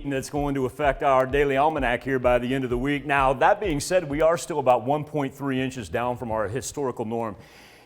and it's going to affect our daily almanac here by the end of the week. Now, that being said, we are still about 1.3 inches down from our historical norm.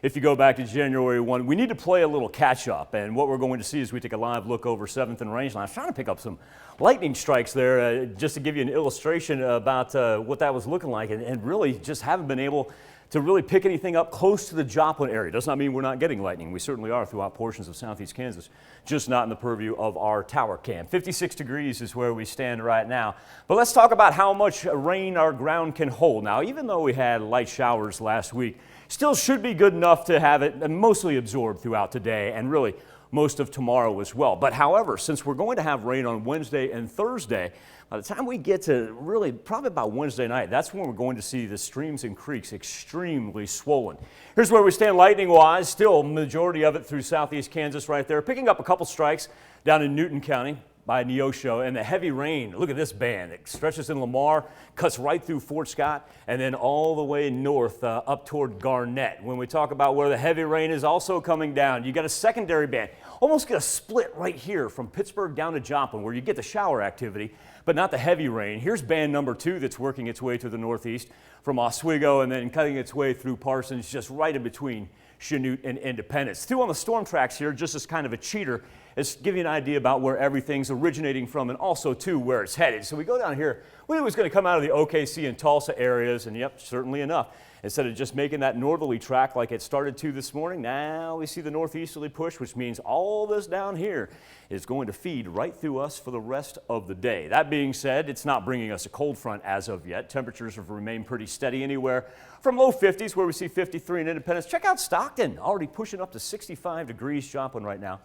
If you go back to January 1, we need to play a little catch up, and what we're going to see is we take a live look over 7th and Rangeline. I was trying to pick up some lightning strikes there just to give you an illustration about what that was looking like, and really just haven't been able to really pick anything up close to the Joplin area. Does not mean we're not getting lightning. We certainly are throughout portions of southeast Kansas, just not in the purview of our tower cam. 56 degrees is where we stand right now. But let's talk about how much rain our ground can hold. Now, even though we had light showers last week, still should be good enough to have it mostly absorbed throughout today and really most of tomorrow as well. But however, since we're going to have rain on Wednesday and Thursday, by the time we get to really probably about Wednesday night, that's when we're going to see the streams and creeks extremely swollen. Here's where we stand lightning-wise. Still, majority of it through southeast Kansas right there. Picking up a couple strikes down in Newton County by Neosho, and the heavy rain, look at this band. It stretches in Lamar, cuts right through Fort Scott, and then all the way north up toward Garnett. When we talk about where the heavy rain is also coming down, you got a secondary band. Almost get a split right here from Pittsburgh down to Joplin where you get the shower activity, but not the heavy rain. Here's band number 2 that's working its way to the northeast from Oswego and then cutting its way through Parsons, just right in between Chanute and Independence. 2 on the storm tracks here, just as kind of a cheater, is give you an idea about where everything's originating from and also, too, where it's headed. So we go down here. We knew it was going to come out of the OKC and Tulsa areas, and yep, certainly enough. Instead of just making that northerly track like it started to this morning, now we see the northeasterly push, which means all this down here is going to feed right through us for the rest of the day. That being said, it's not bringing us a cold front as of yet. Temperatures have remained pretty steady anywhere from low 50s where we see 53 in Independence. Check out Stockton, already pushing up to 65 degrees. Joplin right now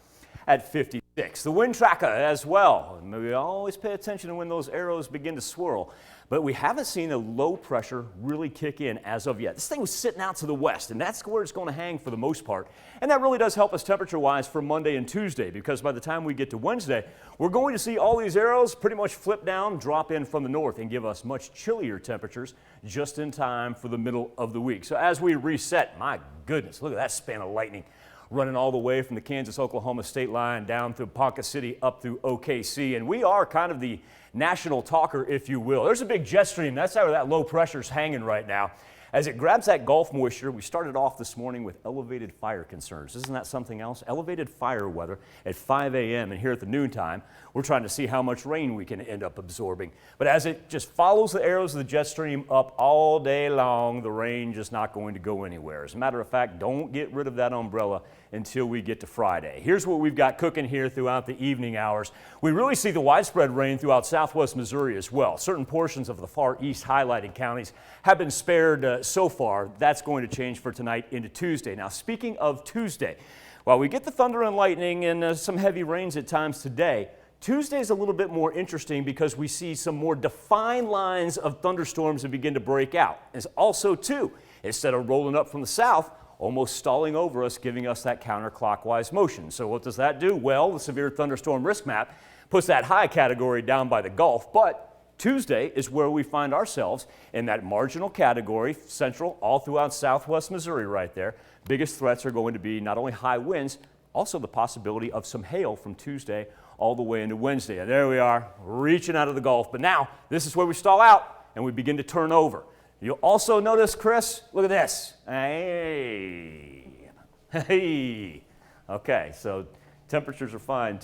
at 56. The wind tracker as well. We always pay attention to when those arrows begin to swirl, but we haven't seen the low pressure really kick in as of yet. This thing was sitting out to the west, and that's where it's going to hang for the most part. And that really does help us temperature-wise for Monday and Tuesday, because by the time we get to Wednesday, we're going to see all these arrows pretty much flip down, drop in from the north, and give us much chillier temperatures just in time for the middle of the week. So as we reset, my goodness, look at that span of lightning running all the way from the Kansas-Oklahoma state line down through Ponca City up through OKC. And we are kind of the national talker, if you will. There's a big jet stream. That's how that low pressure's hanging right now. As it grabs that Gulf moisture, we started off this morning with elevated fire concerns. Isn't that something else? Elevated fire weather at 5 a.m. and here at the noontime, we're trying to see how much rain we can end up absorbing. But as it just follows the arrows of the jet stream up all day long, the rain just not going to go anywhere. As a matter of fact, don't get rid of that umbrella until we get to Friday. Here's what we've got cooking here throughout the evening hours. We really see the widespread rain throughout southwest Missouri as well. Certain portions of the far east highlighted counties have been spared so far. That's going to change for tonight into Tuesday. Now, speaking of Tuesday, while we get the thunder and lightning and some heavy rains at times today, Tuesday is a little bit more interesting because we see some more defined lines of thunderstorms that begin to break out. And also, too, instead of rolling up from the south, almost stalling over us, giving us that counterclockwise motion. So what does that do? Well, the severe thunderstorm risk map puts that high category down by the Gulf, but Tuesday is where we find ourselves in that marginal category, central, all throughout southwest Missouri right there. Biggest threats are going to be not only high winds, also the possibility of some hail from Tuesday all the way into Wednesday. And there we are, reaching out of the Gulf. But now, this is where we stall out and we begin to turn over. You'll also notice, Chris, look at this. Hey. Okay, so temperatures are fine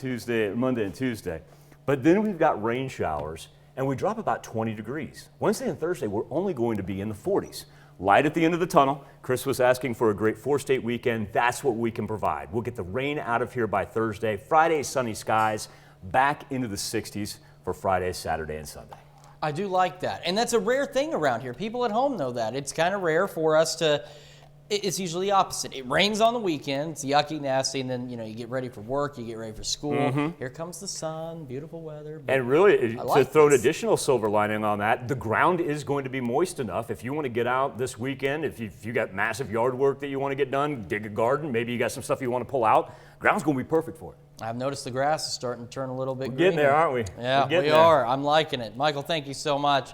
Monday and Tuesday. But then we've got rain showers, and we drop about 20 degrees. Wednesday and Thursday, we're only going to be in the 40s. Light at the end of the tunnel. Chris was asking for a great 4-state weekend. That's what we can provide. We'll get the rain out of here by Thursday. Friday, sunny skies, back into the 60s for Friday, Saturday, and Sunday. I do like that. And that's a rare thing around here. People at home know that. It's kind of rare for us to, it's usually opposite. It rains on the weekend, it's yucky, nasty, and then, you get ready for work, you get ready for school. Mm-hmm. Here comes the sun, beautiful weather. And really, to throw an additional silver lining on that, the ground is going to be moist enough. If you want to get out this weekend, if you got massive yard work that you want to get done, dig a garden, maybe you got some stuff you want to pull out, ground's going to be perfect for it. I've noticed the grass is starting to turn a little bit greener. We're getting there, aren't we? Yeah, we are. I'm liking it. Michael, thank you so much.